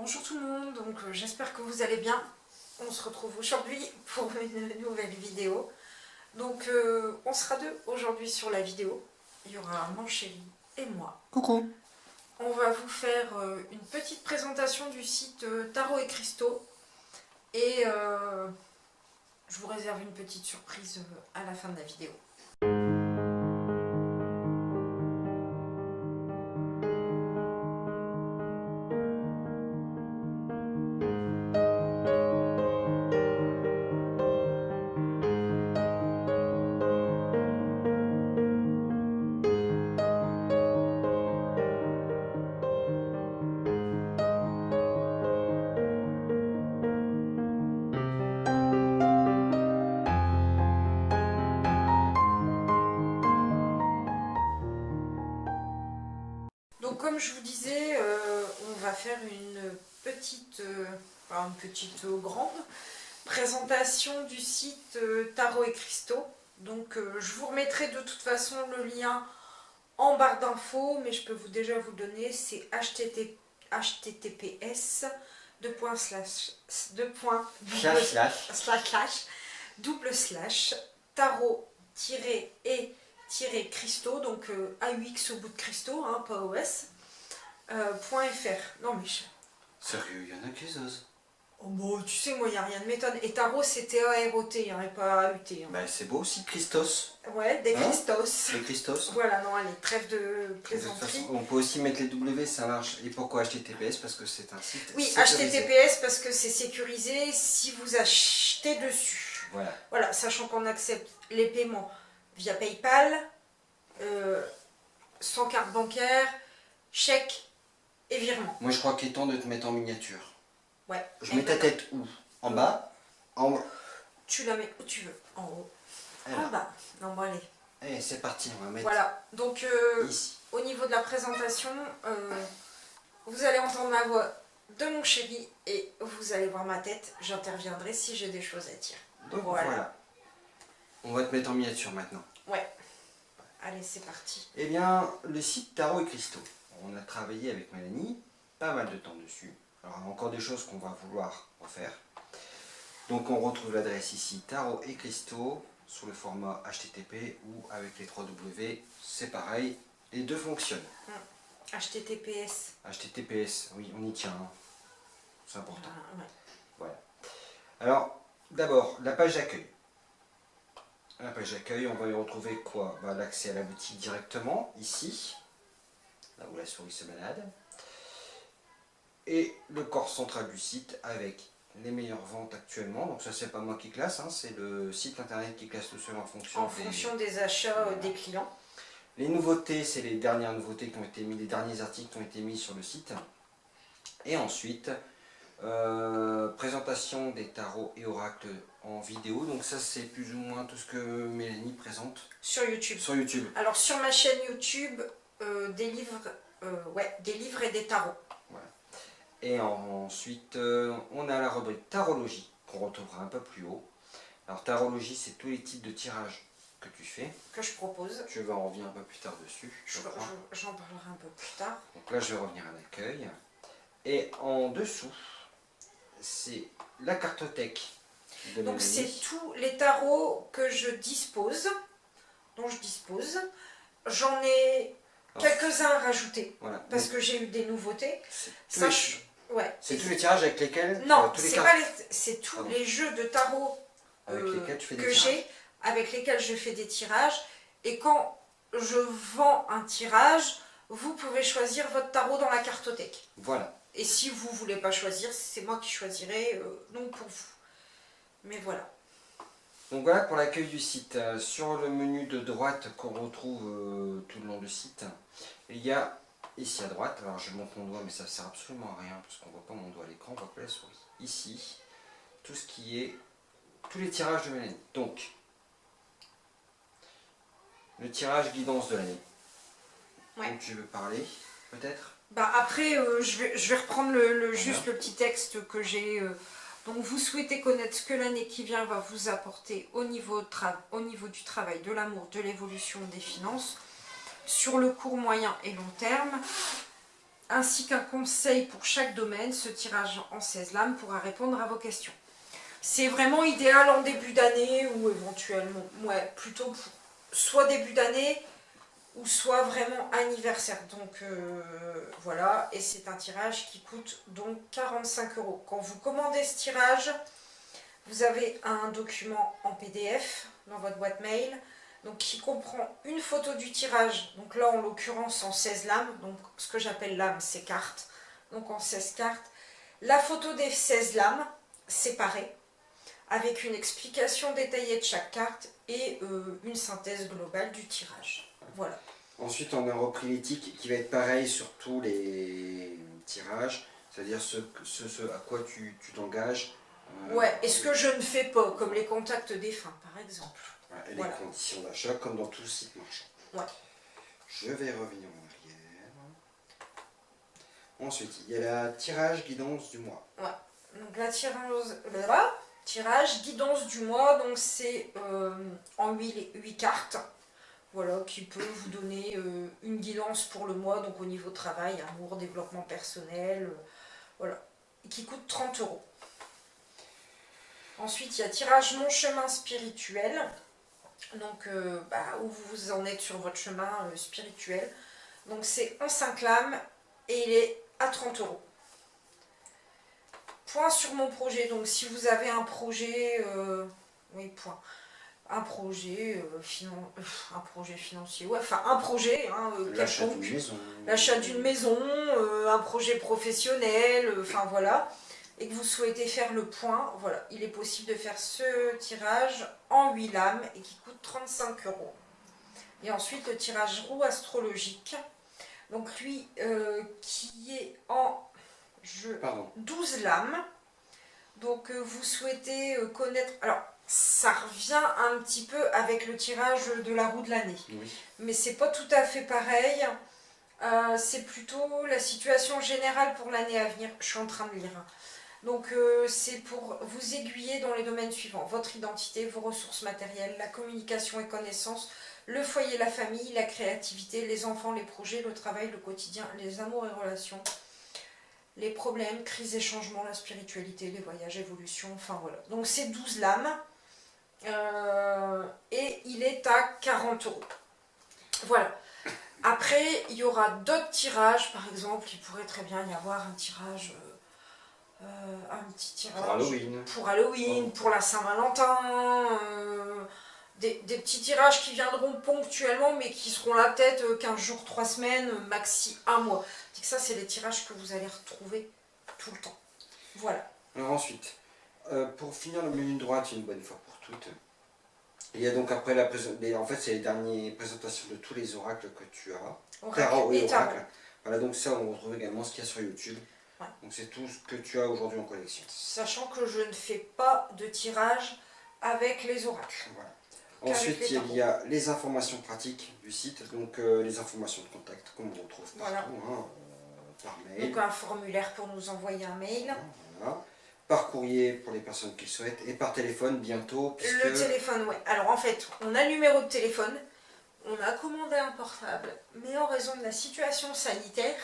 Bonjour tout le monde, donc j'espère que vous allez bien. On se retrouve aujourd'hui pour une nouvelle vidéo. Donc on sera deux aujourd'hui sur la vidéo. Il y aura mon chéri et moi. Coucou. On va vous faire une petite présentation du site Tarot et Cristaux. Et je vous réserve une petite surprise à la fin de la vidéo. Donc comme je vous disais, on va faire une petite grande présentation du site Tarot et Cristaux. Donc je vous remettrai de toute façon le lien en barre d'infos, mais je peux déjà vous le donner, c'est https tarot-et-cristaux, donc AUX au bout de cristaux, hein, pas OS, .fr. Non mais Sérieux, il y en a qui osent. oh, bon, tu sais, moi, il n'y a rien de m'étonne. Et tarot, c'est T-A-R-O-T, hein, et pas A-U-T. Hein. Bah, c'est beau aussi, Christos. Ouais, des Christos. Les Christos. Voilà, non, allez, trêve de De toute plaisanterie. façon, on peut aussi mettre les W, ça marche. Et pourquoi HTTPS? Parce que c'est un site Oui, sécurisé. HTTPS parce que c'est sécurisé si vous achetez dessus. Voilà. Voilà, sachant qu'on accepte les paiements via PayPal, sans carte bancaire, chèque et virement. Moi, je crois qu'il est temps de te mettre en miniature. Ouais. Je mets ta tête où? En bas? En haut? Tu la mets où tu veux. En haut. Alors. En bas. Non, bon, allez. Allez, c'est parti, on va mettre Voilà, donc ici. au niveau de la présentation, vous allez entendre la voix de mon chéri et vous allez voir ma tête. J'interviendrai si j'ai des choses à dire. Donc voilà. On va te mettre en miniature maintenant. Ouais. Allez, c'est parti. Eh bien, le site Tarot et Cristaux. On a travaillé avec Mélanie pas mal de temps dessus. Alors, il y a encore des choses qu'on va vouloir refaire. Donc, on retrouve l'adresse ici, Tarot et Cristaux, sous le format HTTP ou avec les 3 W. C'est pareil, les deux fonctionnent. HTTPS. HTTPS, oui, on y tient. Hein. C'est important. Ouais. Voilà. Alors, d'abord, la page d'accueil. La page d'accueil, on va y retrouver quoi? Bah, l'accès à la boutique directement, ici, là où la souris se balade. Et le corps central du site avec les meilleures ventes actuellement. Donc ça, c'est pas moi qui classe, hein, c'est le site internet qui classe tout seul en fonction, des achats des clients. Les nouveautés, c'est les dernières nouveautés qui ont été mises, les derniers articles qui ont été mis sur le site. Et ensuite, présentation des tarots et oracles en vidéo. Donc ça, c'est plus ou moins tout ce que Mélanie présente. Sur YouTube. Sur YouTube. Alors sur ma chaîne YouTube, des livres et des tarots. Voilà. Et ensuite, on a la rubrique tarologie, qu'on retrouvera un peu plus haut. Alors tarologie, c'est tous les types de tirages que tu fais. Que je propose. Je vais en revenir un peu plus tard dessus. J'en parlerai un peu plus tard. Donc là, je vais revenir à l'accueil. Et en dessous, c'est la cartothèque de Donc Mélanie. c'est tous les tarots que je dispose, dont je dispose. J'en ai quelques-uns à rajouter, voilà. parce que j'ai eu des nouveautés. C'est tous les tirages avec lesquels... Non, c'est tous les jeux de tarot avec lesquels tu fais des que tirages. j'ai, avec lesquels je fais des tirages. Et quand je vends un tirage, vous pouvez choisir votre tarot dans la cartothèque. Voilà. Et si vous ne voulez pas choisir, c'est moi qui choisirai, non pour vous. Mais voilà. Donc voilà pour l'accueil du site. Sur le menu de droite qu'on retrouve tout le long du site, il y a ici à droite, alors je montre mon doigt mais ça ne sert absolument à rien parce qu'on ne voit pas mon doigt à l'écran, on voit pas la souris. Ici, tout ce qui est, tous les tirages de Mélanie. Donc, le tirage guidance de l'année. Ouais. Donc tu veux parler peut-être? Bah après, je vais reprendre juste le petit texte que j'ai. Donc vous souhaitez connaître ce que l'année qui vient va vous apporter au niveau du travail, de l'amour, de l'évolution des finances, sur le court, moyen et long terme. ainsi qu'un conseil pour chaque domaine. Ce tirage en 16 lames pourra répondre à vos questions. C'est vraiment idéal en début d'année ou éventuellement, ouais, plutôt pour soit début d'année ou soit vraiment anniversaire. Donc voilà, et c'est un tirage qui coûte donc 45 €. Quand vous commandez ce tirage, vous avez un document en PDF dans votre boîte mail, donc qui comprend une photo du tirage, donc là en l'occurrence en 16 lames, donc ce que j'appelle lames c'est cartes, donc en 16 cartes, la photo des 16 lames séparées, avec une explication détaillée de chaque carte et une synthèse globale du tirage. Voilà. Ensuite, on a repris l'éthique qui va être pareil sur tous les tirages, c'est-à-dire ce à quoi tu t'engages. Ouais, et ce que je ne fais pas, comme les contacts défunts par exemple. Et voilà. Les conditions d'achat, comme dans tout site marchand. Ouais. Je vais revenir en arrière. Ensuite, il y a la tirage guidance du mois. Ouais. Donc la tirage guidance du mois, donc c'est en 8 cartes. Voilà, qui peut vous donner une guidance pour le mois, donc au niveau travail, amour, développement personnel, voilà, qui coûte 30 €. Ensuite, il y a tirage mon chemin spirituel, donc où vous en êtes sur votre chemin spirituel. Donc c'est en 5 lames et il est à 30 €. Point sur mon projet, donc si vous avez un projet, oui, point. Un projet, un projet financier, ouais, enfin un projet L'achat quelconque, d'une maison. l'achat d'une maison, un projet professionnel, enfin voilà, et que vous souhaitez faire le point, voilà, il est possible de faire ce tirage en 8 lames et qui coûte 35 €. Et ensuite le tirage roue astrologique, donc lui qui est en 12 lames, donc vous souhaitez connaître, alors ça revient un petit peu avec le tirage de la roue de l'année. Oui. Mais c'est pas tout à fait pareil. C'est plutôt la situation générale pour l'année à venir. Je suis en train de lire. Donc c'est pour vous aiguiller dans les domaines suivants. Votre identité, vos ressources matérielles, la communication et connaissances, le foyer, la famille, la créativité, les enfants, les projets, le travail, le quotidien, les amours et relations, les problèmes, crises et changements, la spiritualité, les voyages, évolution, enfin voilà. Donc c'est 12 lames. Et il est à 40 €. Voilà. Après, il y aura d'autres tirages, par exemple, il pourrait très bien y avoir un tirage, un petit tirage pour Halloween, pour la Saint-Valentin, des petits tirages qui viendront ponctuellement, mais qui seront là peut-être 15 jours, 3 semaines, maxi 1 mois. Donc ça, c'est les tirages que vous allez retrouver tout le temps. Voilà. Alors ensuite, pour finir le menu de droite une bonne fois pour toutes, il y a donc après en fait c'est les dernières présentations de tous les oracles que tu as. Tarot et oracle. Voilà, donc ça on retrouve également ce qu'il y a sur YouTube. Ouais. Donc c'est tout ce que tu as aujourd'hui en collection. Sachant que je ne fais pas de tirage avec les oracles. Voilà. Ensuite il y a les informations pratiques du site, donc les informations de contact comme on retrouve partout, voilà. Par mail. Donc un formulaire pour nous envoyer un mail. Voilà. Par courrier pour les personnes qui le souhaitent et par téléphone bientôt. Puisque... Le téléphone, ouais. Alors en fait, on a le numéro de téléphone, on a commandé un portable, mais en raison de la situation sanitaire,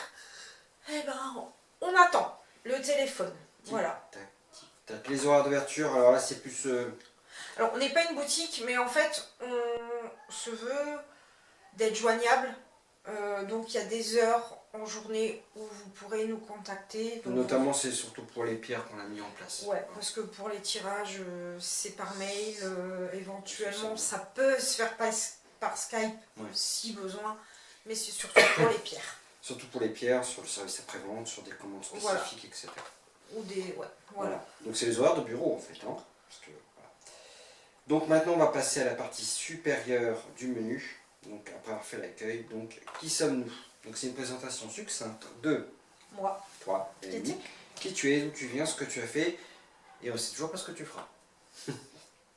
eh ben, on attend le téléphone. Voilà. Tac, tic, tac. Les horaires d'ouverture, alors là c'est plus... Alors on n'est pas une boutique, mais en fait, on se veut d'être joignable. Donc il y a des heures en journée où vous pourrez nous contacter. Donc notamment c'est surtout pour les pierres qu'on a mis en place. Ouais, parce que pour les tirages c'est par mail, éventuellement ça peut se faire par Skype si besoin, mais c'est surtout pour les pierres. Surtout pour les pierres, sur le service après-vente, sur des commandes spécifiques, etc. Ou des... ouais, voilà. Donc c'est les horaires de bureau en fait. Parce que, voilà. Donc maintenant on va passer à la partie supérieure du menu. Donc après avoir fait l'accueil, donc qui sommes-nous? Donc c'est une présentation succincte de moi, toi, Émilie, qui tu es, d'où tu viens, ce que tu as fait, et on ne sait toujours pas ce que tu feras.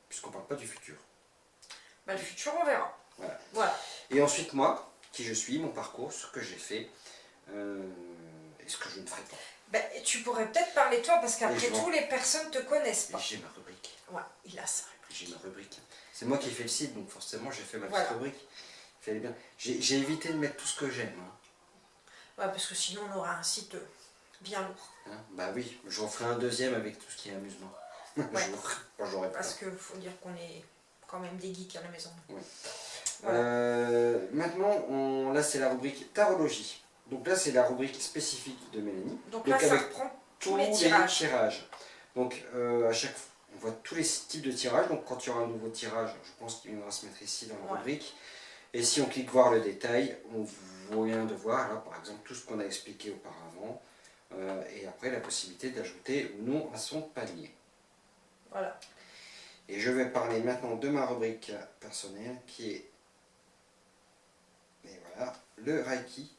Puisqu'on ne parle pas du futur. Bah, le futur on verra. Voilà. Et ensuite moi, qui je suis, mon parcours, ce que j'ai fait, et ce que je ne ferai pas. Bah, tu pourrais peut-être parler toi, parce qu'après tout, les personnes ne te connaissent pas. J'ai ma rubrique. Ouais, il a sa rubrique. J'ai ma rubrique. C'est moi qui ai fait le site, donc forcément j'ai fait ma petite rubrique. Bien. J'ai évité de mettre tout ce que j'aime. Ouais, parce que sinon on aura un site bien lourd. Hein, bah oui, j'en ferai un deuxième avec tout ce qui est amusement. Ouais. Quand j'aurai pas. Parce qu'il faut dire qu'on est quand même des geeks à la maison. Ouais. Voilà. Maintenant, là c'est la rubrique tarologie. Donc là c'est la rubrique spécifique de Mélanie. Donc là, ça avec reprend tous les tirages. tirages. Donc à chaque fois, on voit tous les types de tirages. Donc quand il y aura un nouveau tirage, je pense qu'il viendra se mettre ici dans la Ouais. rubrique. Et si on clique voir le détail, on vient de voir là par exemple tout ce qu'on a expliqué auparavant. Et après la possibilité d'ajouter ou non à son panier. Voilà. Et je vais parler maintenant de ma rubrique personnelle qui est, et voilà, le Reiki,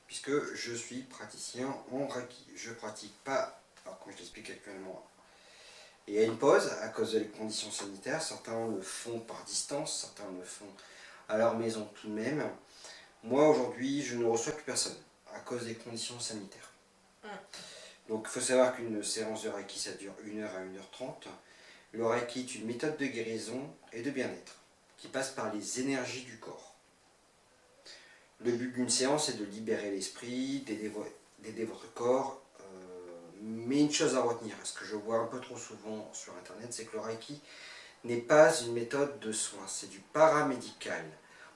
puisque je suis praticien en Reiki. Je ne pratique pas, alors comme je l'explique actuellement, il y a une pause à cause des conditions sanitaires. Certains le font par distance, certains le font à leur maison tout de même. Moi aujourd'hui, je ne reçois plus personne à cause des conditions sanitaires. Donc il faut savoir qu'une séance de Reiki, ça dure 1h à 1h30. Le Reiki est une méthode de guérison et de bien-être qui passe par les énergies du corps. Le but d'une séance est de libérer l'esprit, d'aider votre corps. Mais une chose à retenir, ce que je vois un peu trop souvent sur internet, c'est que le Reiki n'est pas une méthode de soins, c'est du paramédical.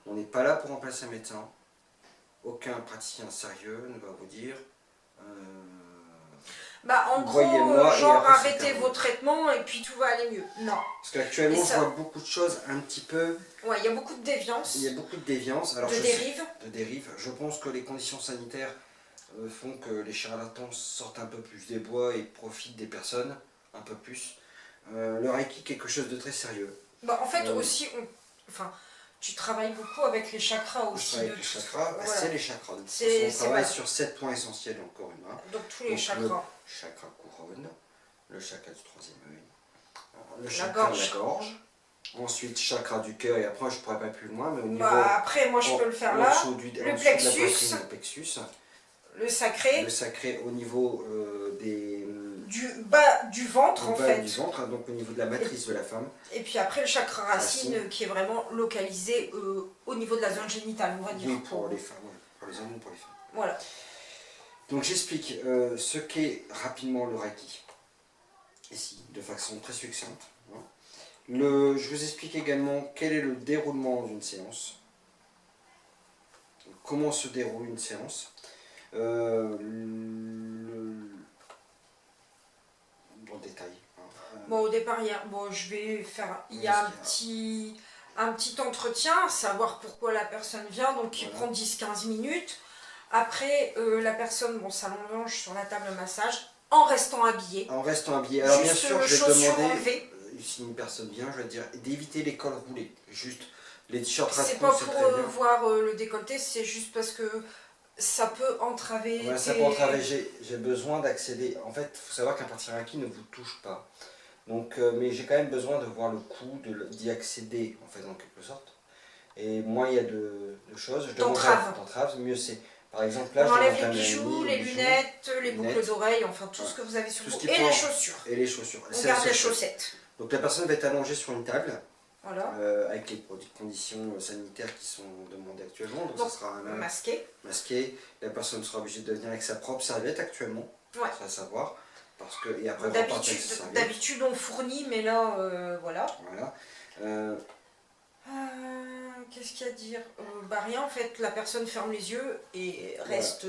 On n'est pas là pour remplacer un médecin. Aucun praticien sérieux ne va vous dire Bah, en gros, voyez-moi, genre et après, c'est arrêtez terminé. vos traitements et puis tout va aller mieux. Non. Parce qu'actuellement, Et ça- je vois beaucoup de choses un petit peu. Ouais, il y a beaucoup de déviance, Il y a beaucoup de déviance. Alors, de dérives. de dérives. Je pense que les conditions sanitaires font que les charlatans sortent un peu plus des bois et profitent des personnes un peu plus. Le Reiki, quelque chose de très sérieux. Bah, en fait, aussi, enfin, tu travailles beaucoup avec les chakras Je aussi. travaille avec les chakras, Voilà. c'est les chakras. C'est On travaille vrai. sur 7 points essentiels encore humains. Donc tous les Donc, chakras. le chakra couronne, le chakra du troisième œil, le La chakra gorge. de la gorge. Ensuite, chakra du cœur, et après je pourrais pas plus loin, mais au niveau. Bah, après, moi, je peux le faire là. En dessous Le de la plexus. poitrine, le plexus. Le sacré. Le sacré au niveau des. Du bas du ventre, au en bas fait. du ventre, hein, donc au niveau de la matrice de la femme. Et puis après, le chakra racine, Racine. qui est vraiment localisé au niveau de la zone génitale, on va dire. Oui, pour les femmes, ouais. Pour les hommes ou pour les femmes. Voilà. Donc j'explique ce qu'est rapidement le Reiki, ici, de façon très succincte. Hein. Je vous explique également quel est le déroulement d'une séance, comment se déroule une séance, dans le détail. Hein. Bon, au départ, je vais faire. Il y a un petit entretien, savoir pourquoi la personne vient, donc qui Voilà. prend 10-15 minutes. Après, la personne s'allonge sur la table de massage en restant habillée. En restant habillé. Alors bien Juste sûr, je vais te chaussures demander, enlevées. si une personne vient, je vais te dire d'éviter les cols roulés. Juste les t-shirts C'est raccoons, pas c'est pour très bien. voir le décolleté, c'est juste parce que ça peut entraver. Ouais, ça peut entraver. J'ai besoin d'accéder. En fait, il faut savoir qu'un parti Reiki ne vous touche pas. Donc, mais j'ai quand même besoin de voir le coup, d'y accéder, en fait, en quelque sorte. Et moins il y a de choses, d'entraves, mieux c'est. Par exemple, là, on je enlève demande les à bijoux, Mélanie, les lunettes, les boucles d'oreilles, enfin tout Ouais. ce que vous avez sur Tout vous. ce qui Et peut- les chaussures. Et les chaussures. On C'est la garde seule les chose. chaussettes. Donc la personne va être allongée sur une table, Voilà. avec les conditions sanitaires qui sont demandées actuellement. Donc, Donc, ça sera un Masqué. masqué. La personne sera obligée de venir avec sa propre serviette actuellement. Ouais. Ça à savoir. Parce que, et après, repartir avec sa serviette. D'habitude on fournit, mais là, voilà. Voilà. Qu'est-ce qu'il y a à dire Bah rien, en fait, la personne ferme les yeux et reste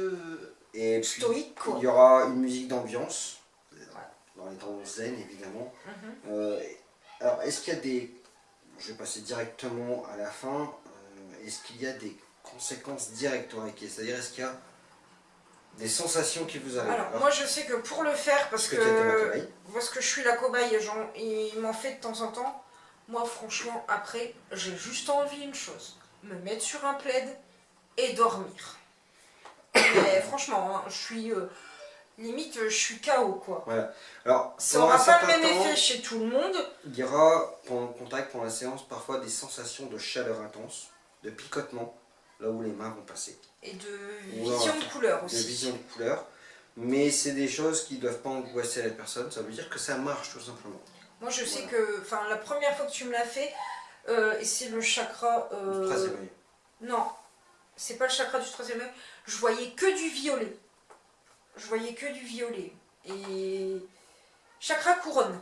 Et puis, stoïque, quoi. il y aura une musique d'ambiance, dans les temps zen évidemment. Mhm. Alors, est-ce qu'il y a des. Je vais passer directement à la fin. Est-ce qu'il y a des conséquences directes au Reiki? C'est-à-dire, est-ce qu'il y a des sensations qui vous arrivent? Alors, moi je sais que pour le faire, parce tu as été ma que cobaye. je suis la cobaye et il m'en fait de temps en temps, moi franchement, après, j'ai juste envie d'une chose, me mettre sur un plaid et dormir. Mais franchement, hein, je suis limite, je suis KO, quoi. Voilà. Alors, Ça pendant n'aura un pas le certain même temps, effet chez tout le monde. il y aura, pendant le contact, pendant la séance, parfois des sensations de chaleur intense, de picotement, là où les mains vont passer. Et de Ou vision alors, de couleur De aussi. vision de couleur. Mais c'est des choses qui ne doivent pas angoisser la personne, ça veut dire que ça marche tout simplement. Moi je sais Voilà. que, enfin la première fois que tu me l'as fait, et c'est le chakra... Du troisième œil. non, c'est pas le chakra du troisième œil, je voyais que du violet. Je voyais que du violet. Et chakra couronne.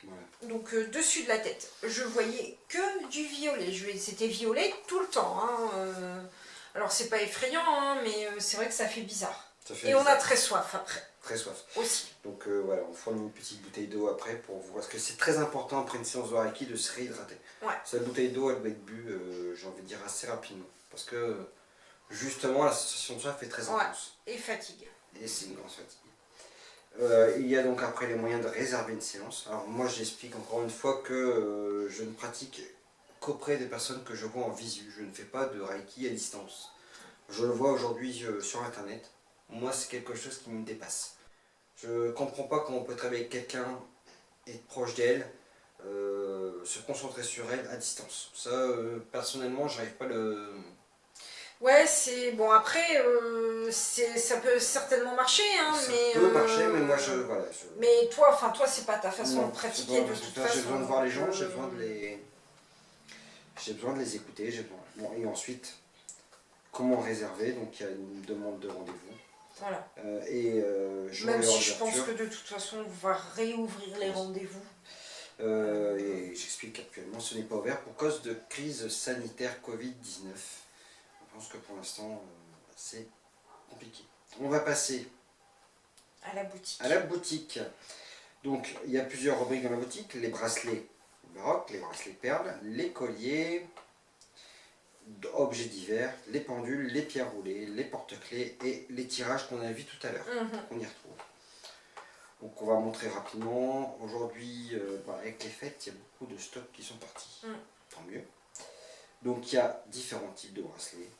Voilà. Donc dessus de la tête. Je voyais que du violet. C'était violet tout le temps. Hein. Alors c'est pas effrayant, hein, mais c'est vrai que ça fait bizarre. Et on a très soif après. Très soif. Aussi. Donc voilà, on fournit une petite bouteille d'eau après pour voir. Parce que c'est très important après une séance de Reiki de se réhydrater. Ouais. Cette bouteille d'eau, elle doit être bue, j'ai envie de dire, assez rapidement. Parce que justement, la sensation de soif est très intense. Et fatigue. Et c'est une grande fatigue. Il y a donc après les moyens de réserver une séance. Alors moi j'explique encore une fois que je ne pratique qu'auprès des personnes que je vois en visu. Je ne fais pas de Reiki à distance. Je le vois aujourd'hui sur internet. Moi c'est quelque chose qui me dépasse. Je ne comprends pas comment on peut travailler avec quelqu'un, être proche d'elle, se concentrer sur elle à distance. Ça personnellement j'arrive pas à le... Ouais, c'est bon. Après, ça peut certainement marcher, hein, Ça mais. peut marcher, mais moi voilà. Mais toi, c'est pas ta façon Non, de pratiquer de toute façon. J'ai besoin de voir les gens, j'ai besoin de les écouter. Bon, et ensuite, comment réserver? Donc il y a une demande de rendez-vous. Voilà. Même si je pense que de toute façon, on va réouvrir les rendez-vous. Et j'explique qu'actuellement, ce n'est pas ouvert pour cause de crise sanitaire Covid-19. Je pense que pour l'instant, c'est compliqué. On va passer à la boutique. À la boutique. Donc, il y a plusieurs rubriques dans la boutique. Les bracelets baroques, les bracelets perles, les colliers, objets divers, les pendules, les pierres roulées, les porte-clés et les tirages qu'on a vus tout à l'heure. On y retrouve. Donc, on va montrer rapidement. Aujourd'hui, avec les fêtes, il y a beaucoup de stocks qui sont partis. Tant mieux. Donc, il y a différents types de bracelets.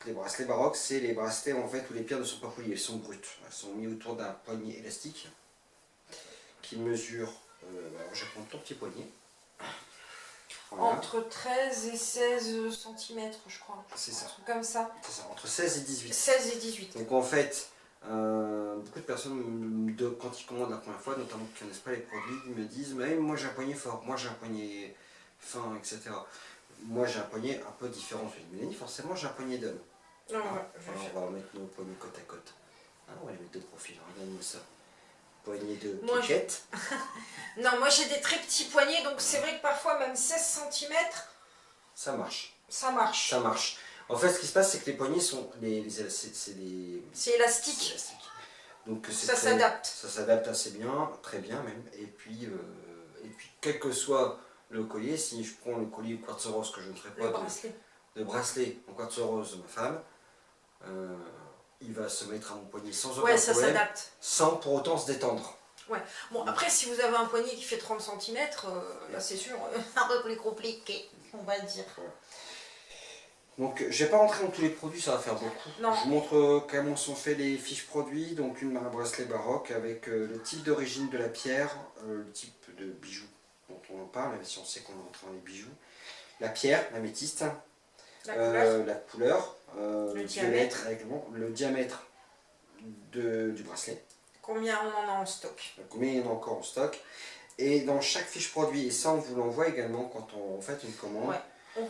Les bracelets baroques, c'est les bracelets en fait où les pierres ne sont pas polies, elles sont brutes. Elles sont mises autour d'un poignet élastique qui mesure, alors je prends ton petit poignet. Voilà. Entre 13 et 16 cm, je crois. C'est ça. Un truc comme ça. C'est ça, entre 16 et 18. 16 et 18. Donc en fait, beaucoup de personnes, quand ils commandent la première fois, notamment qui ne connaissent pas les produits, ils me disent mais moi j'ai un poignet fort, moi j'ai un poignet fin, etc. Moi j'ai un poignet un peu différent. Je dis Mélanie, forcément j'ai un poignet d'homme. Alors, on va mettre nos poignets côte à côte. On va les mettre de profil, regarde-moi ça. Poignet de moi, piquette. Non, moi j'ai des très petits poignets, donc c'est vrai que parfois même 16 cm, ça marche. Ça marche. Ça marche. En fait, ce qui se passe, c'est que les poignets sont... C'est élastique. Donc ça s'adapte. Ça s'adapte assez bien, très bien même. Et puis, quel que soit le collier, si je prends le collier quartz rose, que je ne ferai pas de bracelet en quartz rose de ma femme, il va se mettre à mon poignet sans aucun problème, s'adapte. Sans pour autant se détendre. Ouais. Bon, après, si vous avez un poignet qui fait 30 cm, là c'est sûr, un peu plus compliqué, on va dire. Ouais. Donc, je ne vais pas rentrer dans tous les produits, ça va faire beaucoup. Non. Je vous montre comment sont faits les fiches produits. Donc, un bracelet baroque avec le type d'origine de la pierre, le type de bijoux dont on en parle, même si on sait qu'on est entré dans les bijoux. La pierre, l'améthyste, la couleur, le diamètre du bracelet. Combien on en a en stock? Combien il y en a encore en stock. Et dans chaque fiche produit, et ça on vous l'envoie également quand on fait une commande,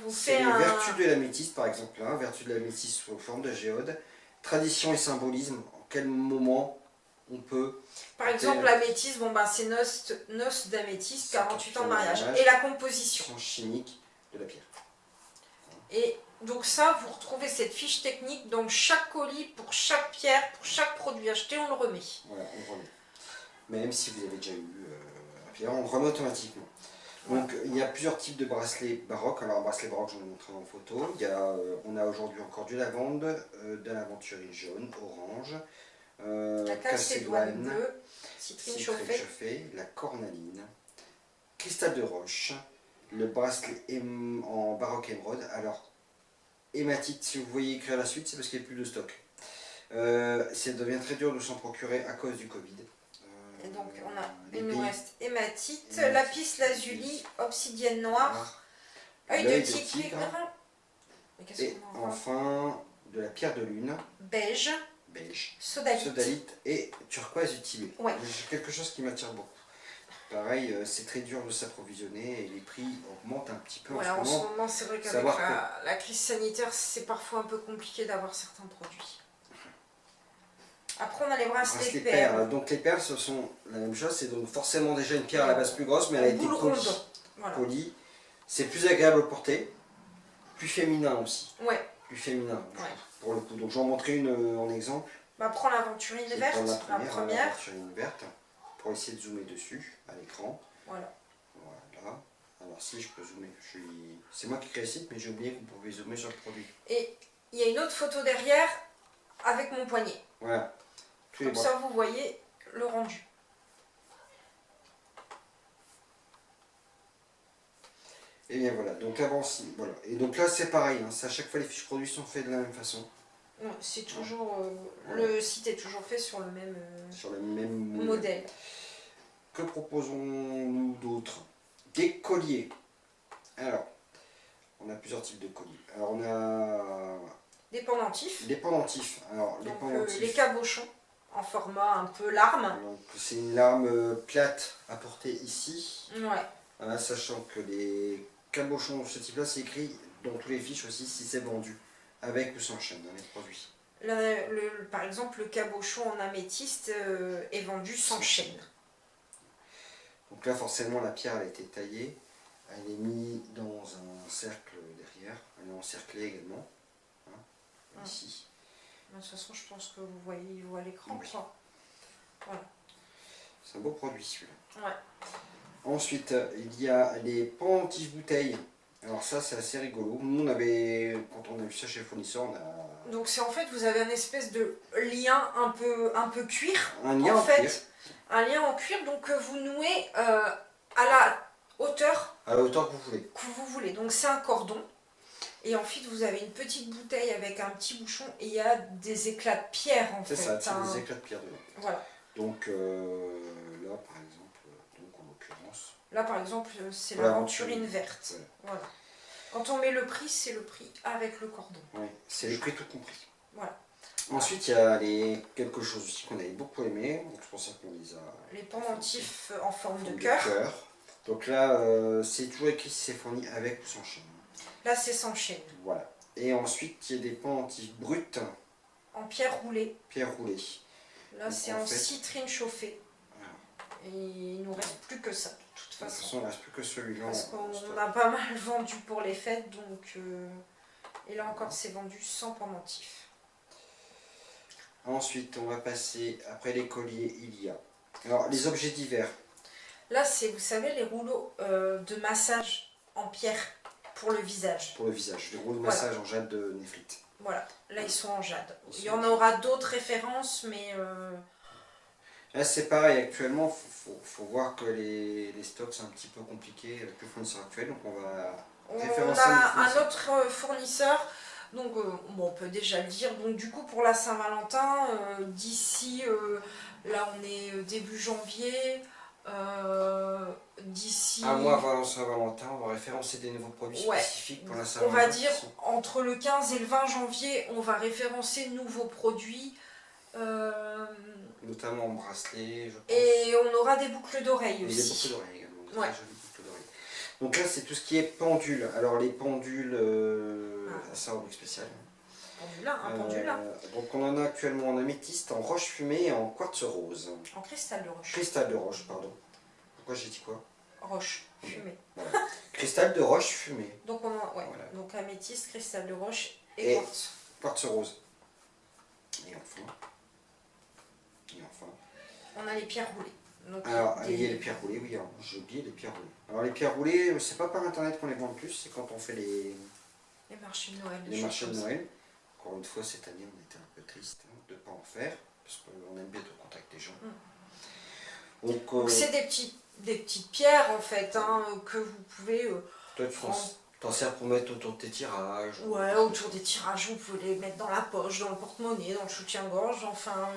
c'est les vertus de l'améthyste par exemple là, vertu de l'améthyste sous forme de géode, tradition et symbolisme, en quel moment on peut... Par exemple l'améthyste, c'est noces d'améthyste, 48 ans de mariage. Et la composition chimique de la pierre. Et donc ça, vous retrouvez cette fiche technique dans chaque colis, pour chaque pierre, pour chaque produit acheté, on le remet. Voilà, on le remet. Même si vous avez déjà eu la pierre, on le remet automatiquement. Donc il y a plusieurs types de bracelets baroques. Alors un bracelet baroque, j'en ai montré en photo. On a aujourd'hui encore du lavande, de l'aventurine jaune, orange, la calcédoine bleue, citrine chauffée, la cornaline, cristal de roche, le bracelet en baroque émeraude. Alors, hématite, si vous voyez écrire la suite, c'est parce qu'il n'y a plus de stock. Ça devient très dur de s'en procurer à cause du Covid. Et donc, il nous reste hématite, lapis lazuli, obsidienne noire, œil de tigre, et enfin de la pierre de lune, beige, sodalite et turquoise du Tibet. Ouais. C'est quelque chose qui m'attire beaucoup. Pareil, c'est très dur de s'approvisionner et les prix augmentent un petit peu Voilà, en en ce ce moment. moment, c'est vrai qu'avec Savoir la crise sanitaire, c'est parfois un peu compliqué d'avoir certains produits. Après, on a les bracelets Les perles. perles. Donc les perles, ce sont la même chose, c'est donc forcément déjà une pierre à la base plus grosse, mais elle a été boule ronde. Voilà. polie. C'est plus agréable à porter, plus féminin aussi. Ouais. Plus féminin, Ouais. pour le coup. Donc j'en montrer une en exemple. Bah, prends l'aventurine Je vais verte, prendre la première. l'aventurine verte, pour essayer de zoomer dessus, à l'écran. Voilà. Voilà. Alors si je peux zoomer, c'est moi qui crée le site, mais j'ai oublié qu'on pouvait zoomer sur le produit. Et il y a une autre photo derrière avec mon poignet. Voilà. Comme ça, vous voyez le rendu. Et bien voilà, donc avant, voilà. Et donc là c'est pareil, hein, à chaque fois les fiches produits sont faites de la même façon. C'est toujours le site est toujours fait sur le même modèle. Que proposons-nous d'autre? Des colliers. Alors, on a plusieurs types de colliers. Alors on a des pendentifs. Des pendentifs. Alors donc, les pendentifs. Les cabochons en format un peu larme. C'est une larme plate à porter ici. Ouais. Voilà, sachant que les cabochons de ce type-là, c'est écrit dans tous les fiches aussi si c'est vendu avec ou sans chaîne dans les produits. Par exemple, le cabochon en améthyste est vendu sans chaîne. Donc là, forcément, la pierre elle a été taillée. Elle est mise dans un cercle derrière. Elle est encerclée également. Hein, ici. De toute façon, je pense que vous voyez à l'écran. Oui. Voilà. C'est un beau produit celui-là. Ouais. Ensuite, il y a les pendentifs bouteilles. Alors ça, c'est assez rigolo. Nous, quand on a vu ça chez le fournisseur, on a... Donc c'est en fait, vous avez un espèce de lien un peu cuir. Un lien en cuir. Un lien en cuir, donc vous nouez à la hauteur... À la hauteur que vous voulez. Donc c'est un cordon. Et ensuite, vous avez une petite bouteille avec un petit bouchon et il y a des éclats de pierre en fait. C'est ça, c'est des éclats de pierre dedans. Voilà. Donc là, par exemple, en l'occurrence... Là, par exemple, c'est l'aventurine verte. Voilà. Quand on met le prix, c'est le prix avec le cordon. Oui, c'est le prix tout compris. Voilà. Ensuite, il y a quelque chose aussi qu'on avait beaucoup aimé, donc c'est pour ça qu'on les a... Les pendentifs en forme de cœur. Donc là, c'est toujours écrit si c'est fourni avec ou sans chaîne. Là, c'est sans chaîne. Voilà. Et ensuite, il y a des pendentifs bruts. En pierre roulée. Pierre roulée. Là, c'est en citrine chauffée. Et il ne nous reste plus que ça, de toute façon. De toute façon, il ne reste plus que celui-là. Parce qu'on a pas mal vendu pour les fêtes, donc... Et là encore, c'est vendu sans pendentif. Ensuite, on va passer, après les colliers, il y a... Alors, les objets divers. Là, c'est, vous savez, les rouleaux de massage en pierre pour le visage. Pour le visage, les rouleaux de massage en jade de néphrite. Voilà, là, ils sont en jade. Il y en aura d'autres références, mais... Là, c'est pareil, actuellement, faut voir que les stocks sont un petit peu compliqués avec le fournisseur actuel, donc on va référencer un autre fournisseur, donc bon, on peut déjà le dire, donc du coup pour la Saint-Valentin, d'ici, là on est début janvier, d'ici... Un mois avant la Saint-Valentin, on va référencer des nouveaux produits spécifiques pour la Saint-Valentin. On va dire, entre le 15 et le 20 janvier, on va référencer de nouveaux produits, notamment en bracelet, je pense. Et on aura des boucles d'oreilles aussi. Des boucles d'oreilles également, des ouais. très jolies boucles d'oreilles. Donc là, c'est tout ce qui est pendule. Alors les pendules, ça en spécial. Pendule là. Donc on en a actuellement en améthyste, en roche fumée et en quartz rose. En cristal de roche. Cristal de roche, pardon. Pourquoi j'ai dit quoi? Roche fumée. Voilà. Cristal de roche fumée. Donc on a, voilà. Donc améthyste, cristal de roche et quartz. Quartz rose. Et enfin, on a les pierres roulées. Donc, alors, il y a les pierres roulées, oui, j'ai oublié les pierres roulées. Alors les pierres roulées, c'est pas par internet qu'on les vend le plus, c'est quand on fait les marchés de Noël. Les marchés de Noël. Encore une fois, cette année, on était un peu triste de ne pas en faire, parce qu'on aime bien être au contact des gens. Donc c'est des petites pierres en fait, que vous pouvez... Toi, tu t'en sers pour mettre autour de tes tirages. Ouais, autour des tirages, vous pouvez les mettre dans la poche, dans le porte-monnaie, dans le soutien-gorge, enfin,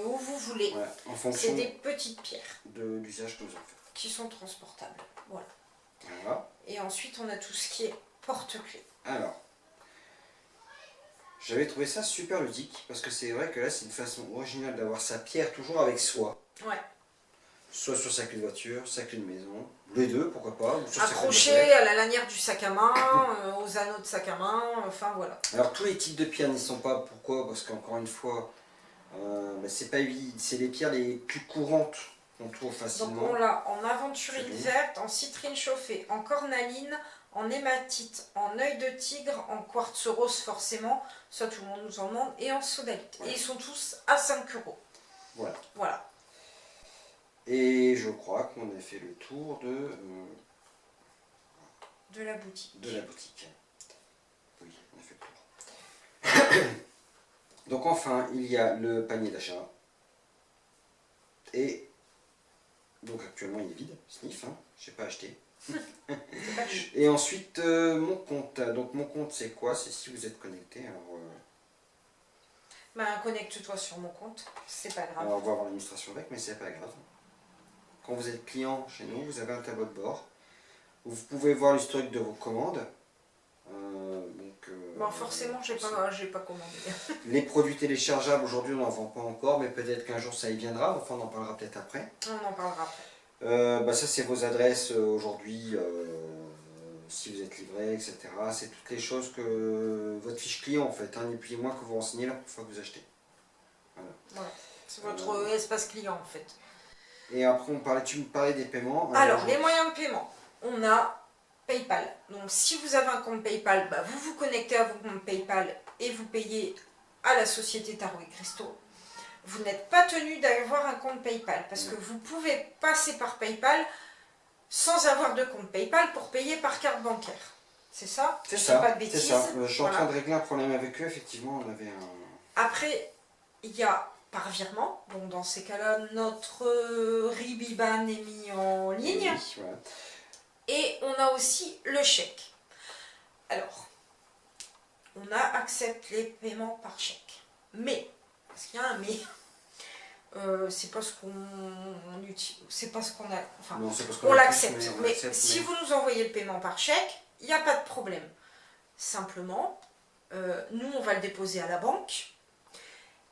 où vous voulez. Ouais, en fonction c'est des petites pierres. De l'usage que vous en faites. Qui sont transportables, voilà. Voilà. Et ensuite, on a tout ce qui est porte-clés. Alors, j'avais trouvé ça super ludique, parce que c'est vrai que là, c'est une façon originale d'avoir sa pierre toujours avec soi. Ouais. soit sur sa clé de voiture, sa clé de maison, les deux, pourquoi pas. Ou sur sa clé de Accroché voiture. à la lanière du sac à main, aux anneaux de sac à main, enfin voilà. Alors tous les types de pierres n'y sont pas, pourquoi? Parce qu'encore une fois, c'est pas évident, c'est les pierres les plus courantes qu'on trouve Donc facilement. on l'a en aventurine C'est bon. verte, en citrine chauffée, en cornaline, en hématite, en œil de tigre, en quartz rose forcément, ça tout le monde nous en demande, et en sodalite. Ouais. Et ils sont tous à 5 €. Voilà. Voilà. Et je crois qu'on a fait le tour De la boutique. de la boutique. Oui, on a fait le tour. Donc enfin, il y a le panier d'achat. Et donc actuellement il est vide, sniff, hein, je n'ai pas acheté. C'est pas chaud. Et ensuite mon compte. Donc mon compte c'est quoi? C'est si vous êtes connecté. Ben, connecte-toi sur mon compte, c'est pas grave. Alors on va avoir l'administration avec, mais c'est pas grave. Quand vous êtes client chez nous, vous avez un tableau de bord où vous pouvez voir l'historique de vos commandes. Bon, forcément, j'ai pas commandé. Les produits téléchargeables, aujourd'hui on n'en vend pas encore, mais peut-être qu'un jour ça y viendra, enfin on en parlera peut-être après. On en parlera après. Ça c'est vos adresses aujourd'hui, si vous êtes livré, etc. C'est toutes les choses que votre fiche client en fait, ni plus ni moins que vous renseignez la première fois que vous achetez. Voilà. C'est votre espace client en fait. Et après tu me parlais des paiements. Alors, les moyens de paiement. On a PayPal. Donc, si vous avez un compte PayPal, bah, vous vous connectez à votre compte PayPal et vous payez à la société Tarot et Cristaux. Vous n'êtes pas tenu d'avoir un compte PayPal parce que vous pouvez passer par PayPal sans avoir de compte PayPal pour payer par carte bancaire. C'est ça? C'est Je ça, dis pas de c'est bêtises. ça. Je suis en train Voilà. de régler un problème avec eux, effectivement, on avait un... Après, il y a par virement. Donc, dans ces cas-là, notre Ribiban est mis en ligne. Oui, voilà. Et on a aussi le chèque. Alors, on accepte les paiements par chèque. Mais, parce qu'il y a un mais, c'est pas ce qu'on utilise, c'est pas ce qu'on a, enfin, Non, c'est parce on qu'on l'accepte. on Mais l'accepte, si mais- vous nous envoyez le paiement par chèque, il n'y a pas de problème. Simplement, nous, on va le déposer à la banque.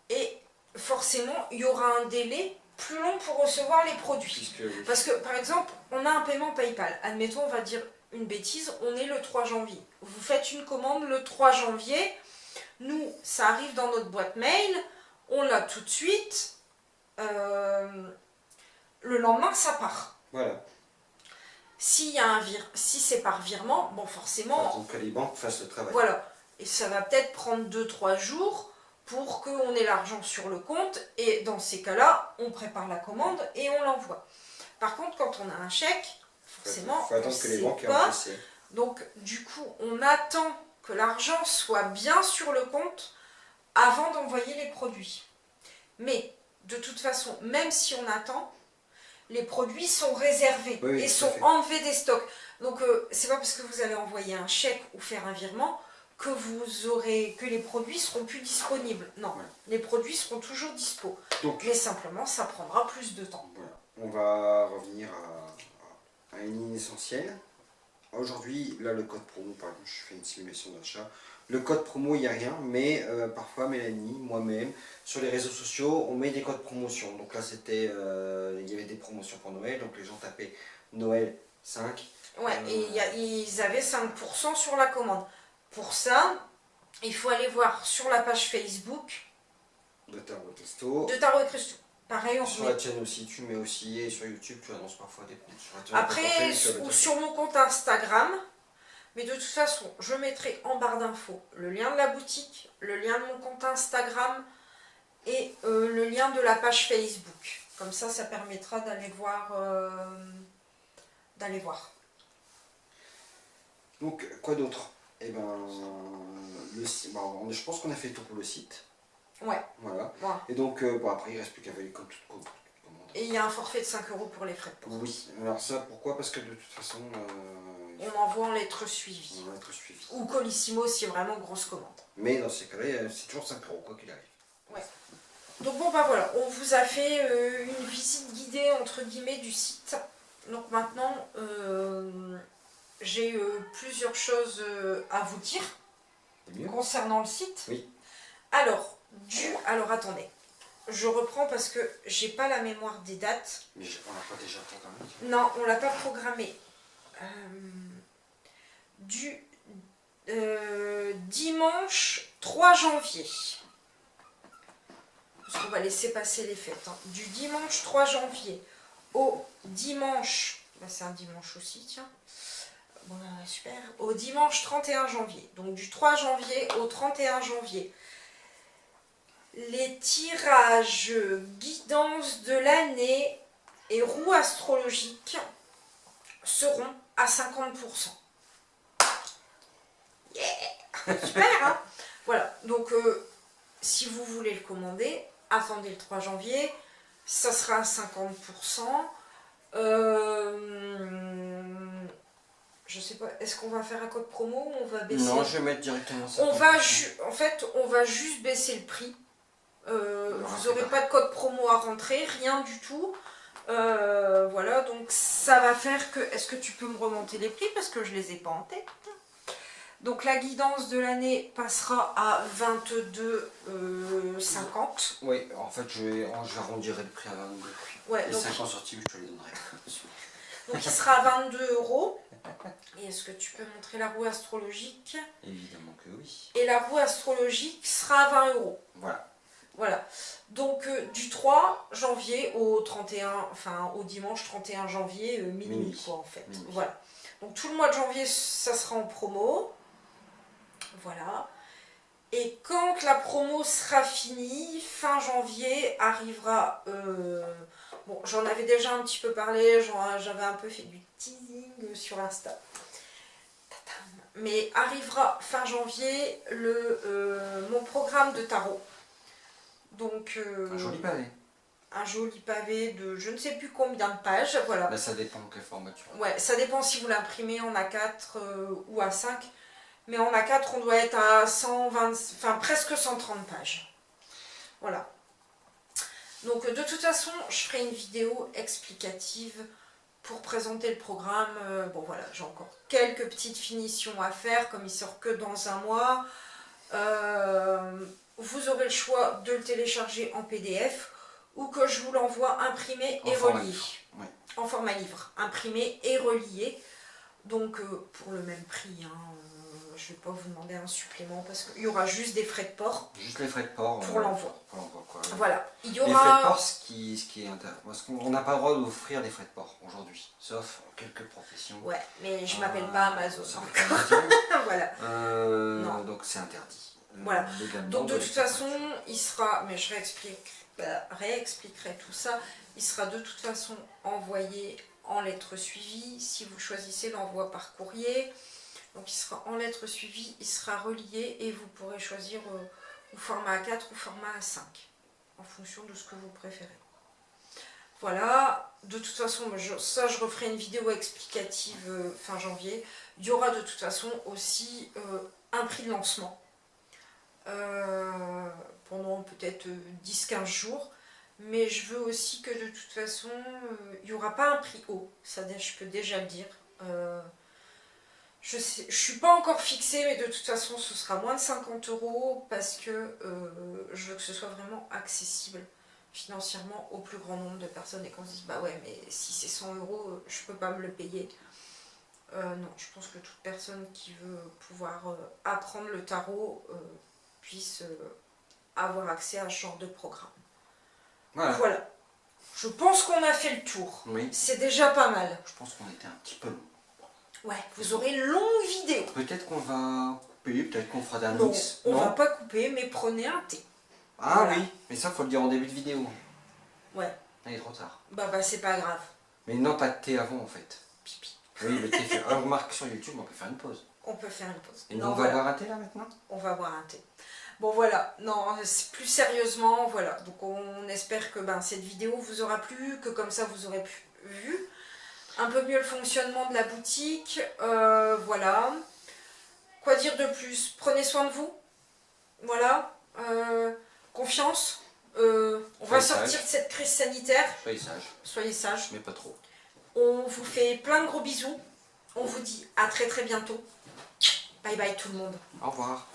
Et forcément, il y aura un délai plus long pour recevoir les produits. Puisque, Parce que, par exemple, on a un paiement PayPal. Admettons, on va dire une bêtise, on est le 3 janvier. Vous faites une commande le 3 janvier. Nous, ça arrive dans notre boîte mail. On l'a tout de suite. Le lendemain, ça part. Voilà. S'il y a si c'est par virement, bon, forcément, Attendre que les banques fassent le travail. voilà. Et ça va peut-être prendre 2-3 jours pour qu'on ait l'argent sur le compte. Et dans ces cas-là, on prépare la commande et on l'envoie. Par contre, quand on a un chèque, forcément, Il faut attendre on que les sait banques aient pas. encaissé. Donc, du coup, on attend que l'argent soit bien sur le compte avant d'envoyer les produits. Mais, de toute façon, même si on attend, les produits sont réservés Oui, et tout à sont fait. enlevés des stocks. Donc, c'est pas parce que vous allez envoyer un chèque ou faire un virement que que les produits seront plus disponibles. Non, Ouais. les produits seront toujours dispo. Donc, Mais simplement, ça prendra plus de temps. voilà. On va revenir à une ligne essentielle. Aujourd'hui, là, le code promo, par exemple, je fais une simulation d'achat. Le code promo, il n'y a rien, mais parfois, Mélanie, moi-même, sur les réseaux sociaux, on met des codes promotion. Donc là, il y avait des promotions pour Noël, donc les gens tapaient Noël 5. Ouais, et ils avaient 5% sur la commande. Pour ça, il faut aller voir sur la page Facebook De Tarot et Cristaux. de Tarot et Cristaux. Pareil, on Sur met. la chaîne aussi, tu mets aussi, et sur YouTube, tu annonces parfois des promos. Sur la chaîne, Après, pas Facebook, ou sur mon compte Instagram. Mais de toute façon, je mettrai en barre d'infos le lien de la boutique, le lien de mon compte Instagram et le lien de la page Facebook. Comme ça permettra d'aller voir. Donc, quoi d'autre? Eh ben, le site, je pense qu'on a fait tout pour le site. Ouais, Voilà. voilà. Et donc, après, il ne reste plus qu'à valider comme toute commande. Et il y a un forfait de 5 € pour les frais de port. Oui, alors ça, pourquoi? Parce que de toute façon, il On envoie en lettres suivies. faut être suivi. Ou Colissimo si vraiment grosse commande. Mais dans ces cas-là, c'est toujours 5 €, quoi qu'il arrive. Ouais. Donc bon, bah voilà, on vous a fait une visite guidée, entre guillemets, du site. Donc maintenant, j'ai plusieurs choses à vous dire C'est mieux. concernant le site. Oui. Alors, alors attendez. je reprends parce que j'ai pas la mémoire des dates. Mais on l'a pas déjà programmé? Non, on l'a pas programmé. Du dimanche 3 janvier. Parce qu'on va laisser passer les fêtes. Hein. Du dimanche 3 janvier au dimanche... Bah c'est un dimanche aussi, tiens. Bon, super. Au dimanche 31 janvier. Donc du 3 janvier au 31 janvier. Les tirages guidance de l'année et roue astrologique seront à 50%. Yeah. Super, hein. Voilà. Donc, si vous voulez le commander, attendez le 3 janvier. Ça sera à 50%. Je sais pas, est-ce qu'on va faire un code promo ou on va baisser? Non, je vais mettre directement ça. En fait, on va juste baisser le prix. Vous n'aurez pas de code promo à rentrer, rien du tout. Voilà, donc ça va faire que... Est-ce que tu peux me remonter les prix parce que je les ai pas en tête? Donc la guidance de l'année passera à 22,50. Oui, en fait, je vais arrondir le prix à 22. Ouais, les donc, 50 centimes, je te les donnerai. donc il sera à 22 €. Et est-ce que tu peux montrer la roue astrologique? Évidemment que oui. Et la roue astrologique sera à 20 €. Voilà. Voilà. Donc du 3 janvier au 31, enfin au dimanche 31 janvier, minuit quoi en fait. Minuit. Voilà. Donc tout le mois de janvier, ça sera en promo. Voilà. Et quand la promo sera finie, fin janvier, arrivera... bon, j'en avais déjà un petit peu parlé, j'avais un peu fait du teasing sur Insta. Mais arrivera fin janvier mon programme de tarot. Donc, un joli pavé. Un joli pavé de je ne sais plus combien de pages, voilà. Là, ça dépend de quel format tu veux. Ouais, ça dépend si vous l'imprimez en A4 ou A5. Mais en A4, on doit être à 120, enfin presque 130 pages. Voilà. Donc de toute façon, je ferai une vidéo explicative pour présenter le programme. Bon voilà, j'ai encore quelques petites finitions à faire, comme il sort que dans un mois. Vous aurez le choix de le télécharger en PDF ou que je vous l'envoie imprimé et relié. Oui. En format livre, imprimé et relié. Donc pour le même prix, hein, je ne vais pas vous demander un supplément parce qu'il y aura juste des frais de port. Juste les frais de port. Pour l'envoi. Pour l'envoi, quoi. Voilà. Il y aura... Les frais de port, ce qui est intéressant. Parce qu'on n'a pas le droit d'offrir des frais de port aujourd'hui. Sauf quelques professions. Ouais, mais je m'appelle pas Amazon. Voilà. Donc c'est interdit. Voilà. Donc de toute façon, il sera... Mais je réexpliquerai tout ça. Il sera de toute façon envoyé en lettres suivies. Si vous choisissez l'envoi par courrier, donc il sera en lettres suivies, il sera relié et vous pourrez choisir ou format A4 ou format A5 en fonction de ce que vous préférez. Voilà, de toute façon, ça je referai une vidéo explicative fin janvier. Il y aura de toute façon aussi un prix de lancement pendant peut-être 10-15 jours. Mais je veux aussi que de toute façon, il n'y aura pas un prix haut, ça je peux déjà le dire. Je ne suis pas encore fixée, mais de toute façon, ce sera moins de 50 € parce que je veux que ce soit vraiment accessible financièrement au plus grand nombre de personnes et qu'on se dise, bah ouais, mais si c'est 100 €, je ne peux pas me le payer. Non, je pense que toute personne qui veut pouvoir apprendre le tarot puisse avoir accès à ce genre de programme. Voilà. Je pense qu'on a fait le tour. Oui. C'est déjà pas mal. Je pense qu'on était un petit peu long. Ouais, vous aurez une longue vidéo. Peut-être qu'on va couper, peut-être qu'on fera d'un mix. On va pas couper, mais prenez un thé. Ah voilà. Oui, mais ça faut le dire en début de vidéo. Ouais. Il est trop tard. Bah c'est pas grave. Mais non, pas de thé avant en fait. Pipi. Oui, le thé fait... Alors, remarque sur YouTube, on peut faire une pause. On peut faire une pause. Et non, on va boire un thé là maintenant? On va boire un thé. Bon voilà, non, plus sérieusement, voilà. Donc on espère que cette vidéo vous aura plu, que comme ça vous aurez vu un peu mieux le fonctionnement de la boutique. Voilà. Quoi dire de plus? Prenez soin de vous. Voilà. Confiance. On va sortir de cette crise sanitaire. Soyez sages. Soyez sages. Mais pas trop. On vous fait plein de gros bisous. On vous dit à très très bientôt. Bye bye tout le monde. Au revoir.